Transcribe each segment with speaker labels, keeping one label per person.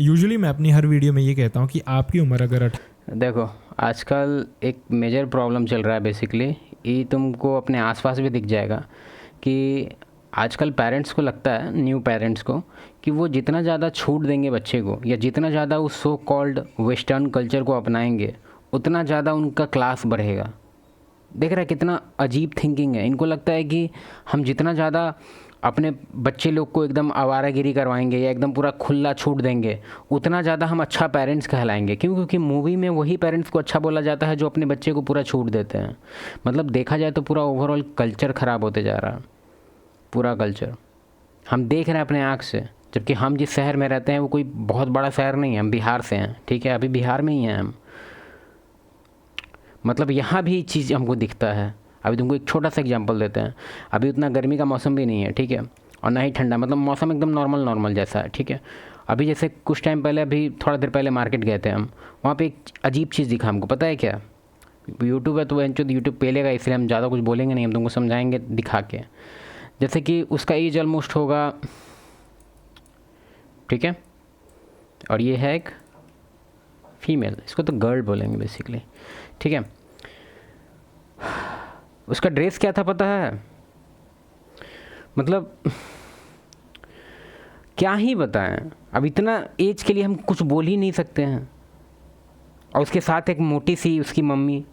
Speaker 1: Usually मैं अपनी हर video में ये कहता हूँ कि आपकी उम्र अगर
Speaker 2: देखो आजकल एक मेजर प्रॉब्लम चल रहा है बेसिकली, ये तुमको अपने आसपास भी दिख जाएगा कि आजकल पेरेंट्स को लगता है, न्यू पेरेंट्स को, कि वो जितना ज़्यादा छूट देंगे बच्चे को या जितना ज़्यादा उस सो कॉल्ड वेस्टर्न कल्चर को अपनाएंगे उतना ज़्यादा उनका क्लास बढ़ेगा। देख रहा है कितना अजीब थिंकिंग है। इनको लगता है कि हम जितना ज़्यादा अपने बच्चे लोग को एकदम आवारागिरी करवाएंगे या एकदम पूरा खुला छूट देंगे उतना ज़्यादा हम अच्छा पेरेंट्स कहलाएंगे। क्यों? क्योंकि मूवी में वही पेरेंट्स को अच्छा बोला जाता है जो अपने बच्चे को पूरा छूट देते हैं। मतलब देखा जाए तो पूरा ओवरऑल कल्चर ख़राब होते जा रहा है, पूरा कल्चर हम देख रहे हैं अपने आँख से। जबकि हम जिस शहर में रहते हैं वो कोई बहुत बड़ा शहर नहीं है, हम बिहार से हैं, ठीक है, अभी बिहार में ही हैं हम। मतलब यहाँ भी चीज़ हमको दिखता है। अभी तुमको एक छोटा सा एग्जांपल देते हैं। अभी उतना गर्मी का मौसम भी नहीं है, ठीक है, और ना ही ठंडा, मतलब मौसम एकदम नॉर्मल जैसा है, ठीक है। अभी जैसे कुछ टाइम पहले, अभी थोड़ा देर पहले मार्केट गए थे हम, वहाँ पे एक अजीब चीज़ दिखा हमको। पता है क्या? यूट्यूब है तो यूट्यूब पेलेगा, इसलिए हम ज़्यादा कुछ बोलेंगे नहीं, हम तुमको समझाएंगे दिखा के। जैसे कि उसका एज ऑलमोस्ट होगा, ठीक है, और ये है एक फीमेल, इसको तो गर्ल बोलेंगे बेसिकली, ठीक है। उसका ड्रेस क्या था पता है? मतलब क्या ही बताएं, अब इतना एज के लिए हम कुछ बोल ही नहीं सकते हैं। और उसके साथ एक मोटी सी उसकी मम्मी,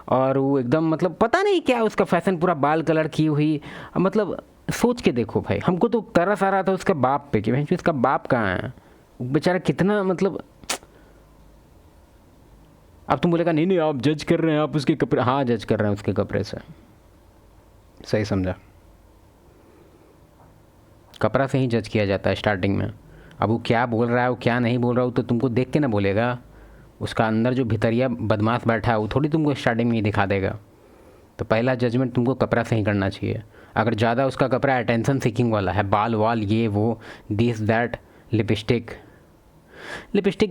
Speaker 2: और वो एकदम मतलब पता नहीं क्या उसका फैशन, पूरा बाल कलर की हुई। मतलब सोच के देखो भाई, हमको तो तरस आ रहा था उसके बाप पे कि भाई इसका बाप कहाँ है, बेचारा कितना, मतलब अब तुम बोलेगा नहीं आप जज कर रहे हैं, आप उसके कपड़े, हाँ जज कर रहे हैं उसके कपड़े से, सही समझा, कपड़ा से ही जज किया जाता है स्टार्टिंग में। अब वो क्या बोल रहा है, वो क्या नहीं बोल रहा हो, तो तुमको देख के ना बोलेगा, उसका अंदर जो भितरिया बदमाश बैठा है वो थोड़ी तुमको स्टार्टिंग में ही दिखा देगा। तो पहला जजमेंट तुमको कपड़ा से ही करना चाहिए। अगर ज़्यादा उसका कपड़ा अटेंशन सीकिंग वाला है, बाल वाल ये वो दिस दैट, लिपस्टिक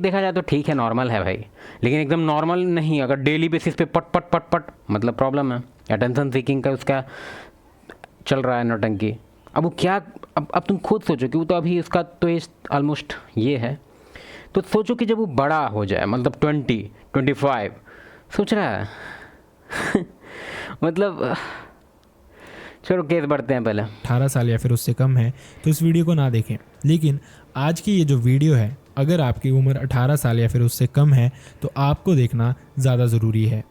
Speaker 2: देखा जाए तो ठीक है, नॉर्मल है भाई, लेकिन एकदम नॉर्मल नहीं। अगर डेली बेसिस पे पट पट पट पट, मतलब प्रॉब्लम है। अटेंशन सीकिंग का उसका चल रहा है नौटंकी। अब वो क्या, अब तुम खुद सोचो कि वो तो अभी उसका तो एज ऑलमोस्ट ये है, तो सोचो कि जब वो बड़ा हो जाए, मतलब 20-25 सोच रहा है मतलब चलो केस बढ़ते हैं। पहले
Speaker 1: 18 साल या फिर उससे कम है तो इस वीडियो को ना देखें। लेकिन आज की ये जो वीडियो है, अगर आपकी उम्र 18 साल या फिर उससे कम है तो आपको देखना ज़्यादा ज़रूरी है।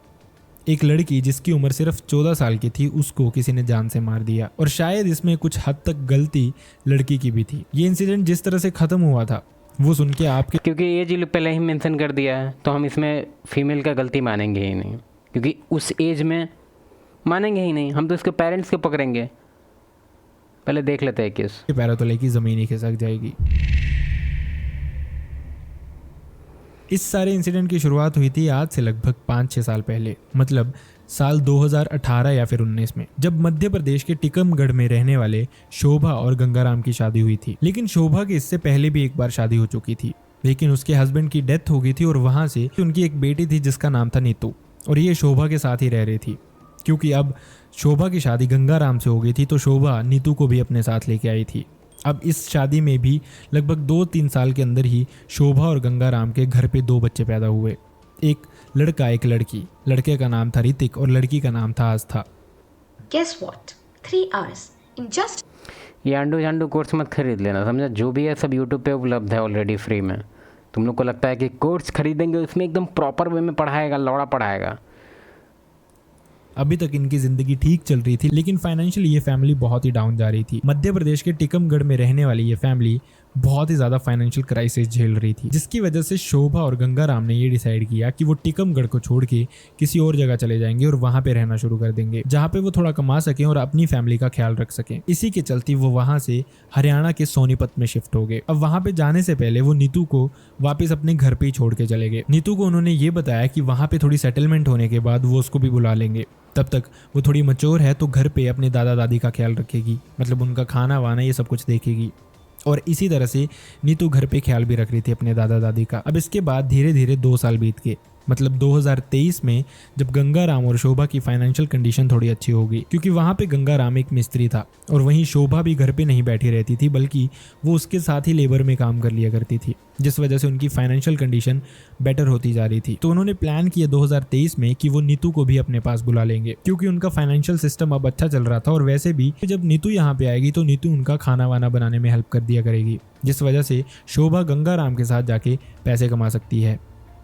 Speaker 1: एक लड़की जिसकी उम्र सिर्फ 14 साल की थी, उसको किसी ने जान से मार दिया, और शायद इसमें कुछ हद तक गलती लड़की की भी थी। ये इंसिडेंट जिस तरह से ख़त्म हुआ था वो सुन के आपके,
Speaker 2: क्योंकि ये जी पहले ही मेंशन कर दिया है तो हम इसमें फीमेल का गलती मानेंगे ही नहीं, क्योंकि उस एज में मानेंगे ही नहीं, हम तो इसके पेरेंट्स को पकड़ेंगे। पहले देख लेते हैं केस।
Speaker 1: पैरों तले की ज़मीन ही खिसक जाएगी। इस सारे इंसिडेंट की शुरुआत हुई थी आज से लगभग 5-6 साल पहले, मतलब साल 2018 या फिर 19 में, जब मध्य प्रदेश के टीकमगढ़ में रहने वाले शोभा और गंगाराम की शादी हुई थी। लेकिन शोभा की इससे पहले भी एक बार शादी हो चुकी थी, लेकिन उसके हस्बैंड की डेथ हो गई थी और वहां से उनकी एक बेटी थी जिसका नाम था नीतू, और ये शोभा के साथ ही रह रही थी। क्योंकि अब शोभा की शादी गंगाराम से हो गई थी तो शोभा नीतू को भी अपने साथ लेके आई थी। अब इस शादी में भी लगभग 2-3 साल के अंदर ही शोभा और गंगाराम के घर पे 2 बच्चे पैदा हुए, एक लड़का एक लड़की। लड़के का नाम था ऋतिक और लड़की का नाम था आस्था।
Speaker 3: Guess what? 3 hours in just
Speaker 2: ये आंडू झांडू कोर्स मत खरीद लेना, समझा? जो भी है सब यूट्यूब पे उपलब्ध है ऑलरेडी फ्री में। तुम लोग को लगता है कि कोर्स खरीदेंगे उसमें एकदम प्रॉपर वे में पढ़ाएगा, लौड़ा पढ़ाएगा।
Speaker 1: अभी तक इनकी जिंदगी ठीक चल रही थी, लेकिन फाइनेंशियली ये फैमिली बहुत ही डाउन जा रही थी। मध्य प्रदेश के टीकमगढ़ में रहने वाली ये फैमिली बहुत ही ज़्यादा फाइनेंशियल क्राइसिस झेल रही थी, जिसकी वजह से शोभा और गंगाराम ने ये डिसाइड किया कि वो टीकमगढ़ को छोड़ के किसी और जगह चले जाएंगे और वहाँ पे रहना शुरू कर देंगे, जहाँ पे वो थोड़ा कमा सकें और अपनी फैमिली का ख्याल रख सकें। इसी के चलते वो वहाँ से हरियाणा के सोनीपत में शिफ्ट हो गए। अब वहाँ पे जाने से पहले वो नीतू को वापस अपने घर पे ही छोड़ के चले गए। नीतू को उन्होंने ये बताया कि वहाँ पे थोड़ी सेटलमेंट होने के बाद वो उसको भी बुला लेंगे, तब तक वो थोड़ी मैच्योर है तो घर पे अपने दादा दादी का ख्याल रखेगी, मतलब उनका खाना वाना ये सब कुछ देखेगी। और इसी तरह से नीतू घर पे ख्याल भी रख रही थी अपने दादा दादी का। अब इसके बाद धीरे धीरे 2 साल बीत गए। मतलब 2023 में, जब गंगाराम और शोभा की फाइनेंशियल कंडीशन थोड़ी अच्छी हो गई, क्योंकि वहाँ पे गंगाराम एक मिस्त्री था और वहीं शोभा भी घर पे नहीं बैठी रहती थी, बल्कि वो उसके साथ ही लेबर में काम कर लिया करती थी, जिस वजह से उनकी फाइनेंशियल कंडीशन बेटर होती जा रही थी। तो उन्होंने प्लान किया 2023 में कि वो नीतू को भी अपने पास बुला लेंगे, क्योंकि उनका फाइनेंशियल सिस्टम अब अच्छा चल रहा था और वैसे भी जब नीतू यहाँ पे आएगी तो नीतू उनका खाना वाना बनाने में हेल्प कर दिया करेगी, जिस वजह से शोभा गंगाराम के साथ जाके पैसे कमा सकती है।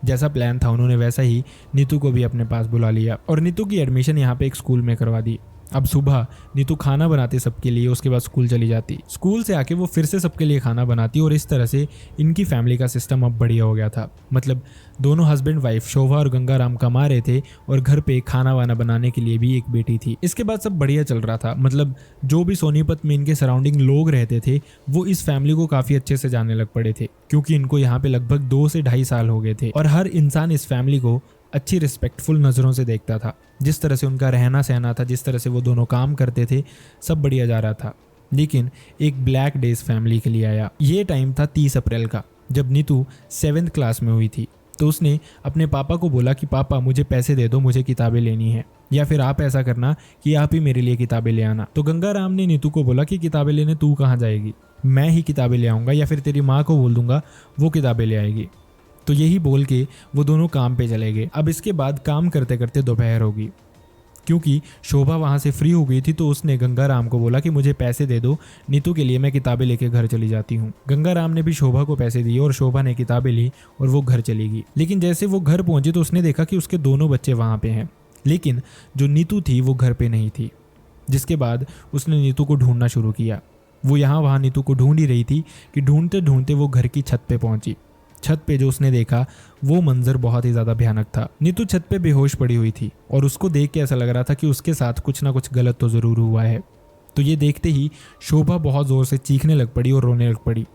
Speaker 1: जैसा प्लान था उन्होंने वैसा ही नीतू को भी अपने पास बुला लिया और नीतू की एडमिशन यहाँ पे एक स्कूल में करवा दी। अब सुबह नीतू खाना बनाती सबके लिए, उसके बाद स्कूल चली जाती। स्कूल से आके वो फिर से सबके लिए खाना बनाती और इस तरह से इनकी फैमिली का सिस्टम अब बढ़िया हो गया था। मतलब दोनों हस्बैंड वाइफ शोभा और गंगाराम कमा रहे थे और घर पे खाना वाना बनाने के लिए भी एक बेटी थी। इसके बाद सब बढ़िया चल रहा था। मतलब जो भी सोनीपत में इनके सराउंडिंग लोग रहते थे वो इस फैमिली को काफ़ी अच्छे से जानने लग पड़े थे, क्योंकि इनको यहाँ पे लगभग 2 से 2.5 साल हो गए थे और हर इंसान इस फैमिली को अच्छी रिस्पेक्टफुल नज़रों से देखता था। जिस तरह से उनका रहना सहना था, जिस तरह से वो दोनों काम करते थे, सब बढ़िया जा रहा था। लेकिन एक ब्लैक डे इस फैमिली के लिए आया। ये टाइम था 30 अप्रैल का, जब नीतू 7th क्लास में हुई थी। तो उसने अपने पापा को बोला कि पापा मुझे पैसे दे दो, मुझे किताबें लेनी है, या फिर आप ऐसा करना कि आप ही मेरे लिए किताबें ले आना। तो गंगाराम ने नीतू को बोला कि किताबें लेने तू कहाँ जाएगी, मैं ही किताबें ले आऊँगा, या फिर तेरी माँ को बोल दूंगा वो किताबें ले आएगी। तो यही बोल के वो दोनों काम पे चले गए। अब इसके बाद काम करते करते दोपहर होगी, क्योंकि शोभा वहाँ से फ्री हो गई थी। तो उसने गंगाराम को बोला कि मुझे पैसे दे दो नीतू के लिए, मैं किताबें लेके घर चली जाती हूँ। गंगाराम ने भी शोभा को पैसे दिए और शोभा ने किताबें ली और वो घर चली गई। लेकिन जैसे वो घर पहुंची तो उसने देखा कि उसके दोनों बच्चे वहाँ पे हैं, लेकिन जो नीतू थी वो घर पे नहीं थी। जिसके बाद उसने नीतू को ढूंढना शुरू किया। वो यहाँ वहाँ नीतू को ढूंढ ही रही थी कि ढूंढते ढूंढते वो घर की छत पे पहुंची। छत पे जो उसने देखा वो मंजर बहुत ही ज़्यादा भयानक था। नीतू छत पे बेहोश पड़ी हुई थी और उसको देख के ऐसा लग रहा था कि उसके साथ कुछ ना कुछ गलत तो ज़रूर हुआ है। तो ये देखते ही शोभा बहुत ज़ोर से चीखने लग पड़ी और रोने लग पड़ी।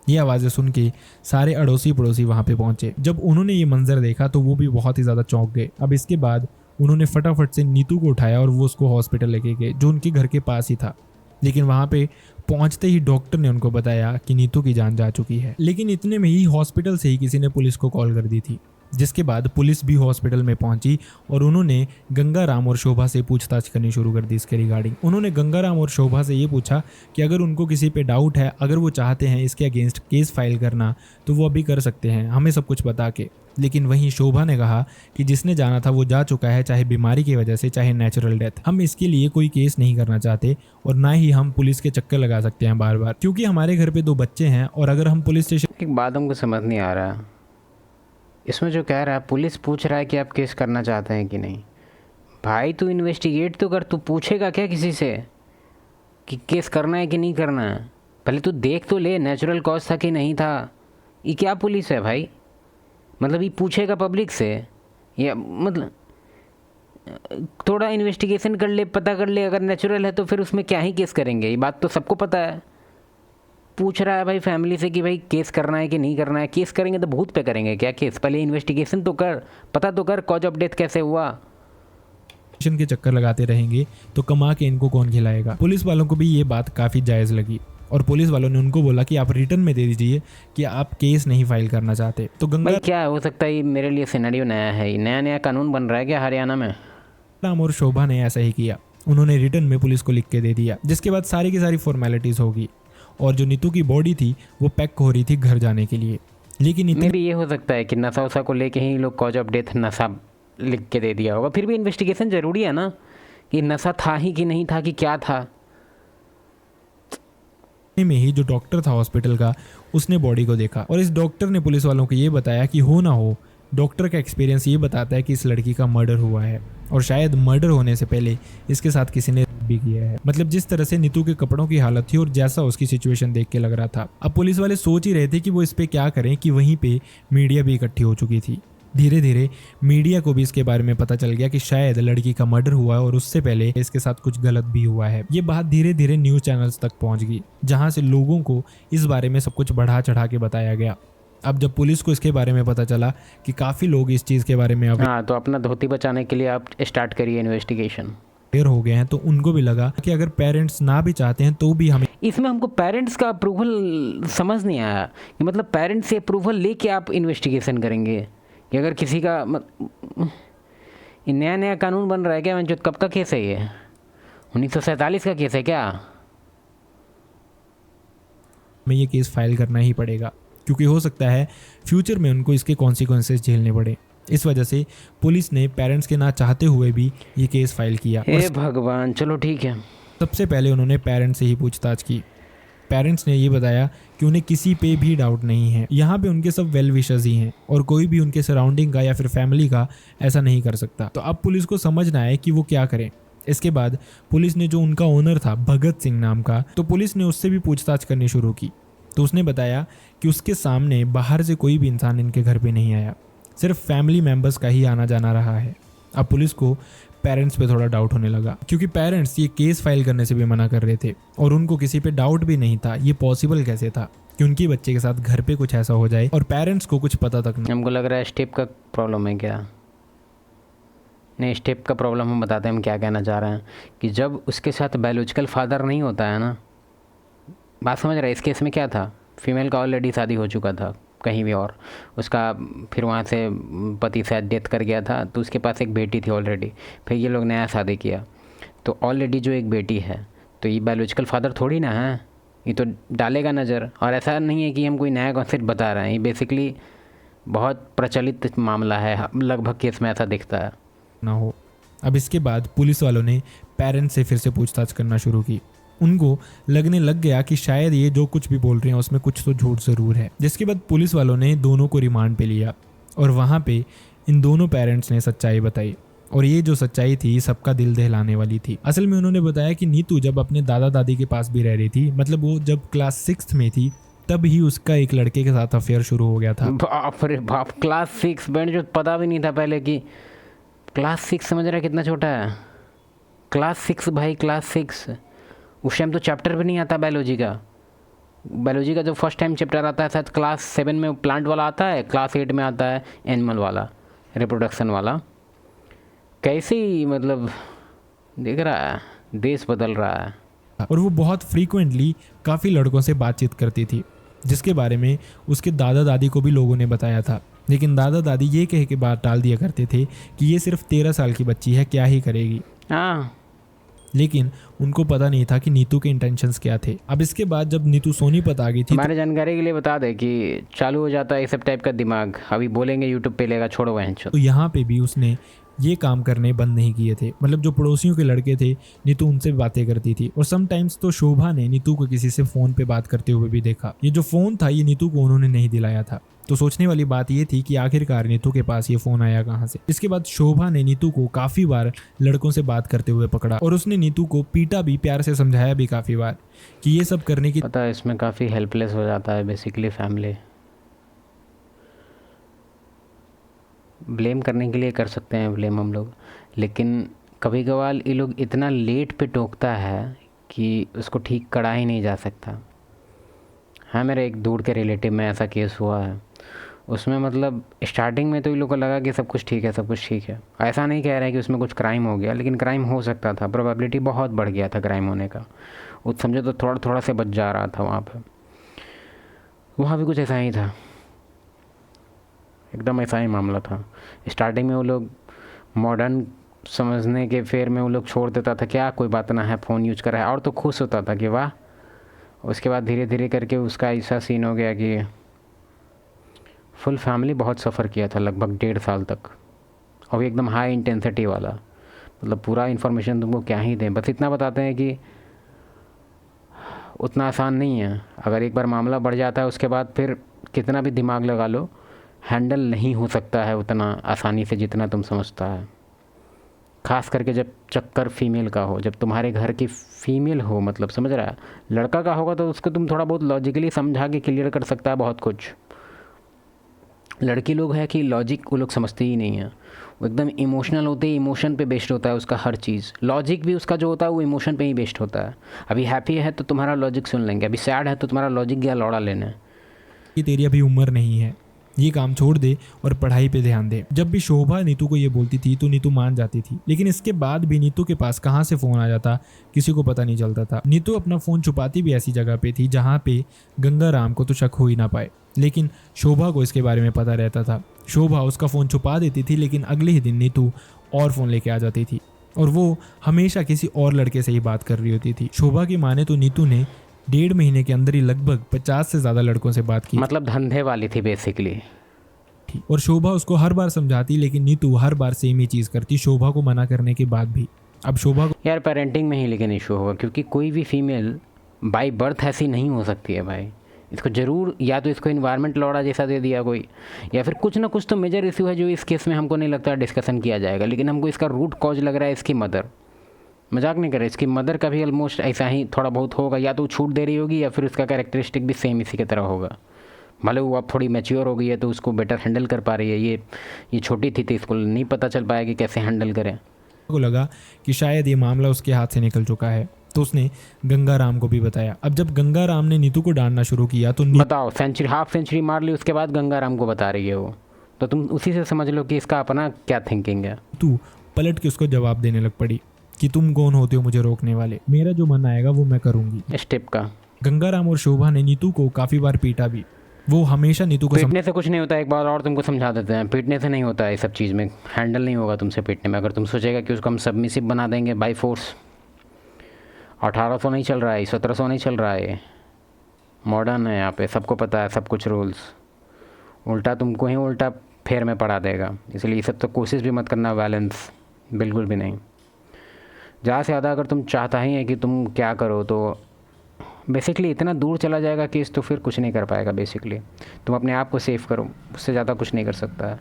Speaker 1: ये आवाज़ें सुन के सारे अड़ोसी पड़ोसी वहाँ पे पहुँचे। जब उन्होंने ये मंजर देखा तो वो भी बहुत ही ज़्यादा चौंक गए। अब इसके बाद उन्होंने फटाफट से नीतू को उठाया और वो उसको हॉस्पिटल लेके गए, जो उनके घर के पास ही था। लेकिन वहाँ पे पहुंचते ही डॉक्टर ने उनको बताया कि नीतू की जान जा चुकी है। लेकिन इतने में ही हॉस्पिटल से ही किसी ने पुलिस को कॉल कर दी थी, जिसके बाद पुलिस भी हॉस्पिटल में पहुंची और उन्होंने गंगाराम और शोभा से पूछताछ करनी शुरू कर दी इसके रिगार्डिंग। उन्होंने गंगाराम और शोभा से ये पूछा कि अगर उनको किसी पे डाउट है, अगर वो चाहते हैं इसके अगेंस्ट केस फाइल करना, तो वो अभी कर सकते हैं हमें सब कुछ बता के। लेकिन वहीं शोभा ने कहा कि जिसने जाना था वो जा चुका है, चाहे बीमारी की वजह से चाहे नेचुरल डेथ। हम इसके लिए कोई केस नहीं करना चाहते और ना ही हम पुलिस के चक्कर लगा सकते हैं बार बार, क्योंकि हमारे घर पे 2 बच्चे हैं और अगर हम पुलिस स्टेशन।
Speaker 2: एक बात हमको समझ नहीं आ रहा, इसमें जो कह रहा है पुलिस पूछ रहा है कि आप केस करना चाहते हैं कि नहीं। भाई तू इन्वेस्टिगेट तो कर, तू पूछेगा क्या किसी से कि केस करना है कि नहीं करना है? पहले तू देख तो ले नेचुरल कॉज था कि नहीं था। ये क्या पुलिस है भाई? मतलब ये पूछेगा पब्लिक से, या मतलब थोड़ा इन्वेस्टिगेशन कर ले, पता कर ले, अगर नेचुरल है तो फिर उसमें क्या ही केस करेंगे। ये बात तो सबको पता है। पूछ रहा है भाई फैमिली से कि भाई केस करना है कि नहीं करना है। केस करेंगे तो भूत पे करेंगे क्या केस? पहले इन्वेस्टिगेशन तो कर, पता तो कर कॉज ऑफ डेथ कैसे हुआ।
Speaker 1: के चक्कर लगाते रहेंगे तो कमा के इनको कौन खिलाएगा। पुलिस वालों को भी ये बात काफ़ी जायज़ लगी और पुलिस वालों ने उनको बोला कि आप रिटर्न में दे दीजिए कि आप केस नहीं फाइल करना चाहते। तो
Speaker 2: भाई क्या हो सकता है, ये मेरे लिए सिनेरियो नया है, नया नया कानून बन रहा है क्या हरियाणा में?
Speaker 1: राम और शोभा ने ऐसा ही किया। उन्होंने रिटर्न में पुलिस को लिख के दे दिया, जिसके बाद सारी की सारी फॉर्मेलिटीज़ होगी और जो नीतू की बॉडी थी वो पैक हो रही थी घर जाने के लिए। लेकिन
Speaker 2: इतने भी ये हो सकता है कि नशा वशा को लेके ही लोग कॉज ऑफ डेथ नशा लिख के दे दिया होगा। फिर भी इन्वेस्टिगेशन ज़रूरी है ना, कि नशा था ही कि नहीं था, कि क्या था।
Speaker 1: में ही जो डॉक्टर था हॉस्पिटल का, उसने बॉडी को देखा और इस डॉक्टर ने पुलिस वालों को ये बताया कि हो ना हो, डॉक्टर का एक्सपीरियंस ये बताता है कि इस लड़की का मर्डर हुआ है और शायद मर्डर होने से पहले इसके साथ किसी ने भी किया है। मतलब जिस तरह से नीतू के कपड़ों की हालत थी और जैसा उसकी सिचुएशन देख के लग रहा था। अब पुलिस वाले सोच ही रहे थे कि वो इस पे क्या करें कि वहीं पे मीडिया भी इकट्ठी हो चुकी थी। धीरे धीरे मीडिया को भी इसके बारे में पता चल गया कि शायद लड़की का मर्डर हुआ है और उससे पहले इसके साथ कुछ गलत भी हुआ है। ये बात धीरे धीरे न्यूज़ चैनल्स तक पहुंच गई, जहां से लोगों को इस बारे में सब कुछ बढ़ा चढ़ा के बताया गया। अब जब पुलिस को इसके बारे में पता चला कि काफ़ी लोग इस चीज़ के बारे में
Speaker 2: तो अपना धोती बचाने के लिए आप स्टार्ट करिए इन्वेस्टिगेशन
Speaker 1: हो गए हैं, तो उनको भी लगा कि अगर पेरेंट्स ना भी चाहते हैं तो भी हमें।
Speaker 2: इसमें हमको पेरेंट्स का अप्रूवल समझ नहीं आया कि मतलब पेरेंट्स से अप्रूवल लेके आप इन्वेस्टिगेशन करेंगे, कि अगर किसी का ये नया नया कानून बन रहा है क्या? जो कब का केस है ये? 1947 का केस है क्या?
Speaker 1: में ये केस फाइल करना ही पड़ेगा, क्योंकि हो सकता है फ्यूचर में उनको इसके कॉन्सिक्वेंसेस झेलने पड़े। इस वजह से पुलिस ने पेरेंट्स के ना चाहते हुए भी ये केस फाइल किया।
Speaker 2: हे भगवान, चलो ठीक है।
Speaker 1: सबसे पहले उन्होंने पेरेंट्स से ही पूछताछ की। पेरेंट्स ने ये बताया कि उन्हें किसी पे भी डाउट नहीं है, यहाँ पे उनके सब वेल विशर्स ही हैं और कोई भी उनके सराउंडिंग का या फिर फैमिली का ऐसा नहीं कर सकता। तो अब पुलिस को समझना है कि वो क्या करें। इसके बाद पुलिस ने जो उनका ओनर था भगत सिंह नाम का, तो पुलिस ने उससे भी पूछताछ करनी शुरू की। तो उसने बताया कि उसके सामने बाहर से कोई भी इंसान इनके घर पे नहीं आया, सिर्फ फैमिली मेंबर्स का ही आना जाना रहा है। अब पुलिस को पेरेंट्स पे थोड़ा डाउट होने लगा, क्योंकि पेरेंट्स ये केस फाइल करने से भी मना कर रहे थे और उनको किसी पे डाउट भी नहीं था। ये पॉसिबल कैसे था कि उनके बच्चे के साथ घर पे कुछ ऐसा हो जाए और पेरेंट्स को कुछ पता तक नहीं।
Speaker 2: हमको लग रहा है स्टेप का प्रॉब्लम है क्या? नहीं, स्टेप का प्रॉब्लम हम बताते हैं हम क्या कहना चाह रहे हैं। कि जब उसके साथ बायोलॉजिकल फादर नहीं होता है ना, बात समझ रहा है? इस केस में क्या था, फीमेल का ऑलरेडी शादी हो चुका था कहीं भी और, उसका फिर वहाँ से पति शायद डेथ कर गया था, तो उसके पास एक बेटी थी ऑलरेडी, फिर ये लोग नया शादी किया, तो ऑलरेडी जो एक बेटी है तो ये बायोलॉजिकल फादर थोड़ी ना है, ये तो डालेगा नज़र। और ऐसा नहीं है कि हम कोई नया कॉन्सेप्ट बता रहे हैं, ये बेसिकली बहुत प्रचलित मामला है, लगभग केस में ऐसा दिखता है
Speaker 1: ना हो। अब इसके बाद पुलिस वालों ने पेरेंट्स से फिर से पूछताछ करना शुरू की। उनको लगने लग गया कि शायद ये जो कुछ भी बोल रहे हैं उसमें कुछ तो झूठ ज़रूर है। जिसके बाद पुलिस वालों ने दोनों को रिमांड पे लिया और वहाँ पे इन दोनों पेरेंट्स ने सच्चाई बताई। और ये जो सच्चाई थी सबका दिल दहलाने वाली थी। असल में उन्होंने बताया कि नीतू जब अपने दादा दादी के पास भी रह रही थी, मतलब वो जब क्लास 6 में थी, तब ही उसका एक लड़के के साथ अफेयर शुरू हो गया था।
Speaker 2: बाप रे बाप, क्लास 6 बैंड, जो पता भी नहीं था पहले कि क्लास 6, समझ रहा है कितना छोटा है? क्लास 6 भाई, क्लास 6। उस टाइम तो चैप्टर भी नहीं आता बायोलॉजी का। बायोलॉजी का जो फर्स्ट टाइम चैप्टर आता है शायद क्लास 7 में प्लांट वाला आता है, क्लास 8 में आता है एनिमल वाला, रिप्रोडक्शन वाला। कैसे ही मतलब देख रहा है, देश बदल रहा है।
Speaker 1: और वो बहुत फ्रीक्वेंटली काफ़ी लड़कों से बातचीत करती थी, जिसके बारे में उसके दादा दादी को भी लोगों ने बताया था। लेकिन दादा दादी ये कह के बात टाल दिया करते थे कि ये सिर्फ 13 साल की बच्ची है, क्या ही करेगी।
Speaker 2: हाँ,
Speaker 1: लेकिन उनको पता नहीं था कि नीतू के इंटेंशंस क्या थे। अब इसके बाद जब नीतू सोनीपत आ गई थी,
Speaker 2: हमारे जानकारी के लिए बता दे कि चालू हो जाता है ये सब टाइप का दिमाग। अभी बोलेंगे यूट्यूब पे लेगा, छोड़ो वहीं।
Speaker 1: तो यहाँ पे भी उसने ये काम करने बंद नहीं किए थे। मतलब जो पड़ोसियों के लड़के थे, नीतू उनसे बातें करती थी। और समटाइम्स तो शोभा ने नीतू को किसी से फ़ोन पे बात करते हुए भी देखा। ये जो फ़ोन था ये नीतू को उन्होंने नहीं दिलाया था। तो सोचने वाली बात ये थी कि आखिरकार नीतू के पास ये फ़ोन आया कहाँ से। इसके बाद शोभा ने नीतू को काफ़ी बार लड़कों से बात करते हुए पकड़ा और उसने नीतू को पीटा भी, प्यार से समझाया भी काफ़ी बार कि ये सब करने की।
Speaker 2: पता है, इसमें काफ़ी हेल्पलेस हो जाता है बेसिकली फैमिली। ब्लेम करने के लिए कर सकते हैं ब्लेम हम लोग, लेकिन कभी कभार ये लोग इतना लेट पे टोकता है कि उसको ठीक करा ही नहीं जा सकता। हाँ, मेरे एक दूर के रिलेटिव में ऐसा केस हुआ है। उसमें मतलब स्टार्टिंग में तो ये लोग को लगा कि सब कुछ ठीक है, सब कुछ ठीक है। ऐसा नहीं कह रहे हैं कि उसमें कुछ क्राइम हो गया, लेकिन क्राइम हो सकता था, प्रोबेबिलिटी बहुत बढ़ गया था क्राइम होने का। वो समझो तो थोड़ा थोड़ा से बच जा रहा था वहाँ पर। वहाँ भी कुछ ऐसा ही था, एकदम ऐसा ही मामला था। स्टार्टिंग में वो लोग मॉडर्न समझने के फेर में वो लोग छोड़ देता था, क्या कोई बात ना है, फ़ोन यूज कर रहा है, और तो खुश होता था कि वाह। उसके बाद धीरे धीरे करके उसका ऐसा सीन हो गया कि फुल फैमिली बहुत सफ़र किया था, लगभग 1.5 साल तक। और एकदम हाई इंटेंसिटी वाला, मतलब पूरा इन्फॉर्मेशन तुमको क्या ही दें, बस इतना बताते हैं कि उतना आसान नहीं है। अगर एक बार मामला बढ़ जाता है उसके बाद फिर कितना भी दिमाग लगा लो, हैंडल नहीं हो सकता है उतना आसानी से जितना तुम समझता है। ख़ास करके जब चक्कर फीमेल का हो, जब तुम्हारे घर की फीमेल हो, मतलब समझ रहा है। लड़का का होगा तो उसको तुम थोड़ा बहुत लॉजिकली समझा के क्लियर कर सकता है बहुत कुछ। लड़की लोग है कि लॉजिक वो लोग समझते ही नहीं है, वो एकदम इमोशनल होते हैं, इमोशन पे बेस्ड होता है उसका हर चीज़। लॉजिक भी उसका जो होता है वो इमोशन पे ही बेस्ड होता है। अभी हैप्पी है तो तुम्हारा लॉजिक सुन लेंगे, अभी सैड है तो तुम्हारा लॉजिक गया लौड़ा लेने।
Speaker 1: कि तेरी अभी उम्र नहीं है, ये काम छोड़ दे और पढ़ाई पे ध्यान दे। जब भी शोभा नीतू को ये बोलती थी तो नीतू मान जाती थी, लेकिन इसके बाद भी नीतू के पास कहाँ से फोन आ जाता किसी को पता नहीं चलता था। नीतू अपना फोन छुपाती भी ऐसी जगह पे थी जहाँ पे गंगाराम को तो शक हो ही ना पाए, लेकिन शोभा को इसके बारे में पता रहता था। शोभा उसका फ़ोन छुपा देती थी, लेकिन अगले ही दिन नीतू और फ़ोन लेके आ जाती थी और वो हमेशा किसी और लड़के से ही बात कर रही होती थी। शोभा की माने तो नीतू ने 1.5 महीने के अंदर ही लगभग 50 से ज़्यादा लड़कों से बात की
Speaker 2: मतलब धंधे वाली थी बेसिकली।
Speaker 1: थी और शोभा उसको हर बार समझाती, लेकिन नीतू हर बार सेम ही चीज़ करती, शोभा को मना करने के बाद भी। अब शोभा को
Speaker 2: यार पेरेंटिंग में ही लेकिन इशू होगा, क्योंकि कोई भी फीमेल बाय बर्थ ऐसी नहीं हो सकती है भाई। इसको ज़रूर या तो इसको इन्वायरमेंट लौड़ा जैसा दे दिया कोई, या फिर कुछ ना कुछ तो मेजर इशू है जो इस केस में हमको नहीं लगता डिस्कशन किया जाएगा। लेकिन हमको इसका रूट कॉज लग रहा है इसकी मदर। मजाक नहीं करे, इसकी मदर का भी ऑलमोस्ट ऐसा ही थोड़ा बहुत होगा, या तो छूट दे रही होगी या फिर उसका कैरेक्टरिस्टिक भी सेम इसी की तरह होगा। भले वो अब थोड़ी मैच्योर हो गई है तो उसको बेटर हैंडल कर पा रही है, ये छोटी थी तो इसको नहीं पता चल पाया कि कैसे हैंडल करें।
Speaker 1: को लगा कि शायद ये मामला उसके हाथ से निकल चुका है, तो उसने गंगाराम को भी बताया। अब जब गंगाराम ने नीतू को डांटना शुरू किया तो
Speaker 2: बताओ, हाफ सेंचुरी मार ली, उसके बाद गंगाराम को बता रही है वो, तो तुम उसी से समझ लो कि इसका अपना क्या थिंकिंग है।
Speaker 1: तू पलट के उसको जवाब देने लग पड़ी कि तुम कौन होते हो मुझे रोकने वाले, मेरा जो मन आएगा वो मैं करूंगी।
Speaker 2: स्टेप का
Speaker 1: गंगाराम और शोभा ने नीतू को काफी बार पीटा भी। वो हमेशा नीतू को
Speaker 2: पीटने से कुछ नहीं होता, एक बार और तुमको समझा देते हैं, पीटने से नहीं होता है, सब चीज़ में हैंडल नहीं होगा तुमसे पीटने में। अगर तुम सोचेगा कि उसको हम सबमिसिव बना देंगे बाय फोर्स, 1800 नहीं चल रहा है, 1700 नहीं चल रहा है, मॉडर्न है यहाँ पे, सबको पता है सब कुछ रूल्स, उल्टा तुमको ही उल्टा फेर में पड़ा देगा। इसलिए ये सब तो कोशिश भी मत करना, बैलेंस बिल्कुल भी नहीं। ज़्यादा से ज़्यादा अगर तुम चाहता ही है कि तुम क्या करो तो बेसिकली इतना दूर चला जाएगा केस तो फिर कुछ नहीं कर पाएगा। बेसिकली तुम अपने आप को सेव करो, उससे ज़्यादा कुछ नहीं कर सकता है।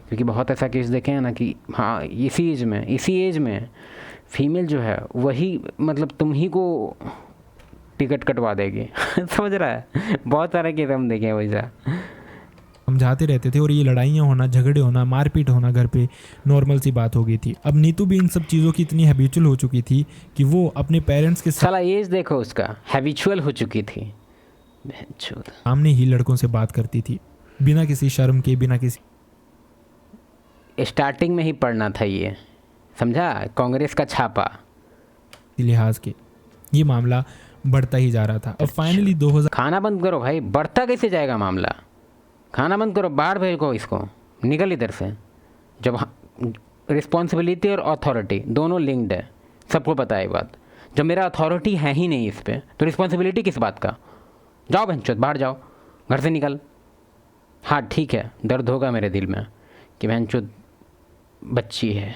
Speaker 2: क्योंकि बहुत ऐसा केस देखे हैं ना कि हाँ इसी एज में फीमेल जो है वही मतलब तुम ही को टिकट कटवा देगी समझ रहा है, बहुत सारे केस हम देखे हैं वैसा।
Speaker 1: समझाते रहते थे और ये लड़ाइयाँ होना, झगड़े होना, मारपीट होना घर पे नॉर्मल सी बात हो गई थी। अब नीतू भी इन सब चीज़ों की इतनी हैबिचुअल हो चुकी थी कि वो अपने पेरेंट्स के
Speaker 2: साला एज देखो उसका, हैबिचुअल हो चुकी थी,
Speaker 1: सामने ही लड़कों से बात करती थी बिना किसी शर्म के, बिना किसी
Speaker 2: स्टार्टिंग में ही पढ़ना था ये, समझा, कांग्रेस का छापा
Speaker 1: लिहाज के। ये मामला बढ़ता ही जा रहा था। अब फाइनली 2000
Speaker 2: खाना बंद करो भाई, बढ़ता कैसे जाएगा मामला, खाना बंद करो, बाहर भेजो इसको, निकल इधर से। जब रिस्पॉन्सिबिलिटी और अथॉरिटी दोनों लिंक्ड है, सबको पता है ये बात। जब मेरा अथॉरिटी है ही नहीं इस पर तो रिस्पॉन्सिबिलिटी किस बात का। जाओ बहनचोद, बाहर जाओ, घर से निकल। हाँ ठीक है, दर्द होगा मेरे दिल में कि बहनचोद बच्ची है,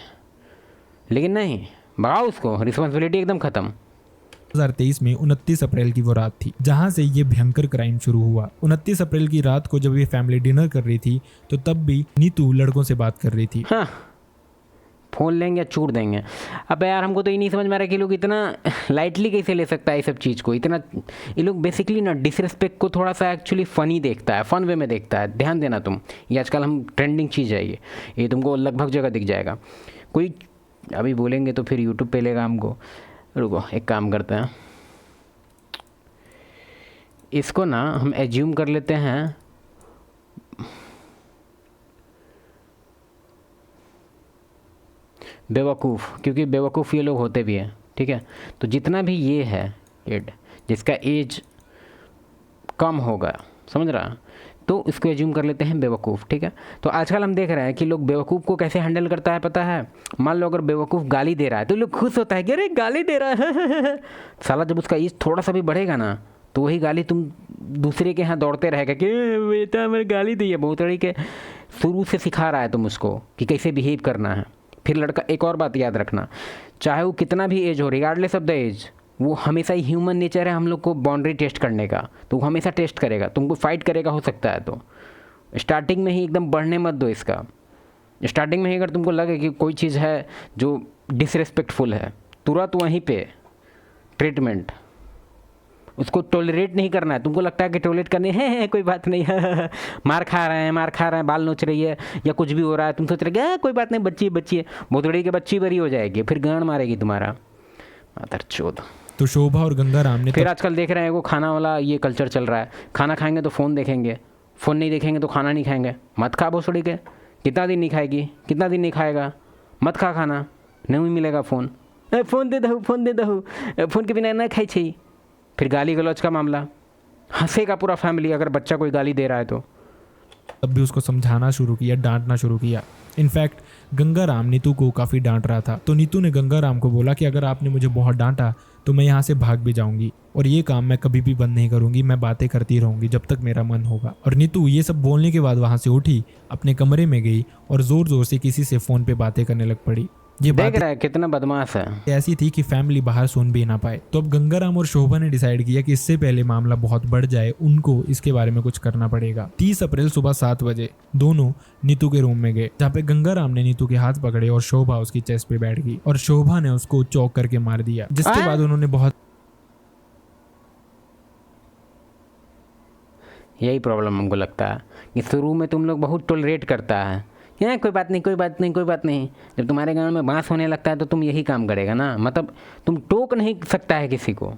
Speaker 2: लेकिन नहीं, भगाओ उसको, रिस्पॉन्सिबिलिटी एकदम ख़त्म।
Speaker 1: 2023 में 29 अप्रैल की वो रात थी जहां से ये भयंकर क्राइम शुरू हुआ। 29 अप्रैल की रात को जब ये फैमिली डिनर कर रही थी तो तब भी नीतू लड़कों से बात कर रही थी।
Speaker 2: हाँ, फ़ोन लेंगे या छूट देंगे। अब यार हमको तो ये नहीं समझ में आ रहा कि लोग इतना लाइटली कैसे ले सकता है इस सब चीज़ को। इतना ये लोग बेसिकली ना डिसरिस्पेक्ट को थोड़ा सा एक्चुअली फ़नी देखता है, फ़न वे में देखता है। ध्यान देना तुम, ये आजकल हम ट्रेंडिंग चीज़ है ये तुमको लगभग जगह दिख जाएगा। कोई अभी बोलेंगे तो फिर यूट्यूब पे लेगा हमको। रुको एक काम करते हैं, इसको ना हम एज्यूम कर लेते हैं बेवकूफ़, क्योंकि बेवकूफ़ ये लोग होते भी हैं, ठीक है। तो जितना भी ये है किड जिसका एज कम होगा, समझ रहा, तो इसको एज्यूम कर लेते हैं बेवकूफ़, ठीक है। तो आजकल हम देख रहे हैं कि लोग बेवकूफ़ को कैसे हैंडल करता है पता है। मान लो अगर बेवकूफ़ गाली दे रहा है तो लोग खुश होता है कि अरे गाली दे रहा है साला जब उसका एज थोड़ा सा भी बढ़ेगा ना तो वही गाली तुम दूसरे के यहाँ दौड़ते रहेगा कि बेटा मेरे गाली दी है। बहुत तरीके शुरू से सिखा रहा है तुम उसको कि कैसे बिहेव करना है। फिर लड़का, एक और बात याद रखना, चाहे वो कितना भी एज हो, रिगार्डलेस ऑफ द एज, वो हमेशा ही ह्यूमन नेचर है हम लोग को बाउंड्री टेस्ट करने का, तो वो हमेशा टेस्ट करेगा, तुमको फाइट करेगा हो सकता है। तो स्टार्टिंग में ही एकदम बढ़ने मत दो इसका। स्टार्टिंग में ही अगर तुमको लगे कि कोई चीज़ है जो डिसरिस्पेक्टफुल है, तुरंत वहीं पे ट्रीटमेंट, उसको टॉलरेट नहीं करना है। तुमको लगता है कि टॉलरेट करने है कोई बात नहीं है मार खा रहे हैं, बाल नोच रही है या कुछ भी हो रहा है, तुम सोच रहे हैं कोई बात नहीं, बच्ची है, बहुत बड़ी की बच्ची बरी हो जाएगी, फिर गांड मारेगी तुम्हारा मातर चोद।
Speaker 1: तो शोभा और गंगाराम ने
Speaker 2: फिर आजकल देख रहे हैं वो खाना वाला ये कल्चर चल रहा है, खाना खाएंगे तो फ़ोन देखेंगे, फ़ोन नहीं देखेंगे तो खाना नहीं खाएंगे। मत खा भोसड़ी के, कितना दिन नहीं खाएगी, कितना दिन नहीं खाएगा, मत खा खाना, नहीं मिलेगा फ़ोन। फ़ोन दे दो, फ़ोन दे दो, फ़ोन के बिना ना खाई छी। फिर गाली गलौज का मामला, हंसेगा पूरा फैमिली अगर बच्चा कोई गाली दे रहा है तो।
Speaker 1: तब भी उसको समझाना शुरू किया, डांटना शुरू किया। इनफैक्ट गंगाराम नीतू को काफ़ी डांट रहा था, तो नीतू ने गंगाराम को बोला कि अगर आपने मुझे बहुत डांटा तो मैं यहाँ से भाग भी जाऊंगी, और ये काम मैं कभी भी बंद नहीं करूंगी, मैं बातें करती रहूंगी जब तक मेरा मन होगा। और नीतू ये सब बोलने के बाद वहां से उठी, अपने कमरे में गई और जोर जोर से किसी से फोन पे बातें करने लग पड़ी। ये
Speaker 2: देख
Speaker 1: बात
Speaker 2: रहा है कितना बदमाश है।
Speaker 1: ऐसी थी कि फैमिली बाहर सुन भी ना पाए। तो अब गंगाराम और शोभा ने डिसाइड किया कि इससे पहले मामला बहुत बढ़ जाए, उनको इसके बारे में कुछ करना पड़ेगा। 30 अप्रैल सुबह 7 बजे दोनों नीतू के रूम में गए, जहाँ पे गंगाराम ने नीतू के हाथ पकड़े और शोभा उसकी चेस्ट पे बैठ गई और शोभा ने उसको चौक करके मार दिया, जिसके बाद उन्होंने बहुत
Speaker 2: यही प्रॉब्लम हमको लगता है कि शुरू में तुम लोग बहुत टॉलरेट करता है, यहाँ कोई बात नहीं, कोई बात नहीं, कोई बात नहीं। जब तुम्हारे गाँव में बांस होने लगता है तो तुम यही काम करेगा ना। मतलब तुम टोक नहीं सकता है किसी को,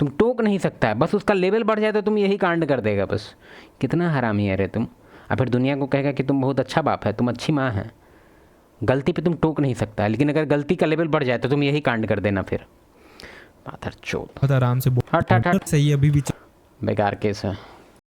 Speaker 2: तुम टोक नहीं सकता है, बस उसका लेवल बढ़ जाए तो तुम यही कांड कर देगा बस। कितना हरामी है रे तुम। और फिर दुनिया को कहेगा कि तुम बहुत अच्छा बाप है, तुम अच्छी माँ है। गलती पे तुम टोक नहीं सकता है, लेकिन अगर गलती का लेवल बढ़ जाए तो तुम यही कांड कर देना फिर। पाथर चोट।
Speaker 1: आराम से
Speaker 2: हट हट हट,
Speaker 1: सही अभी भी
Speaker 2: बेकार केस है।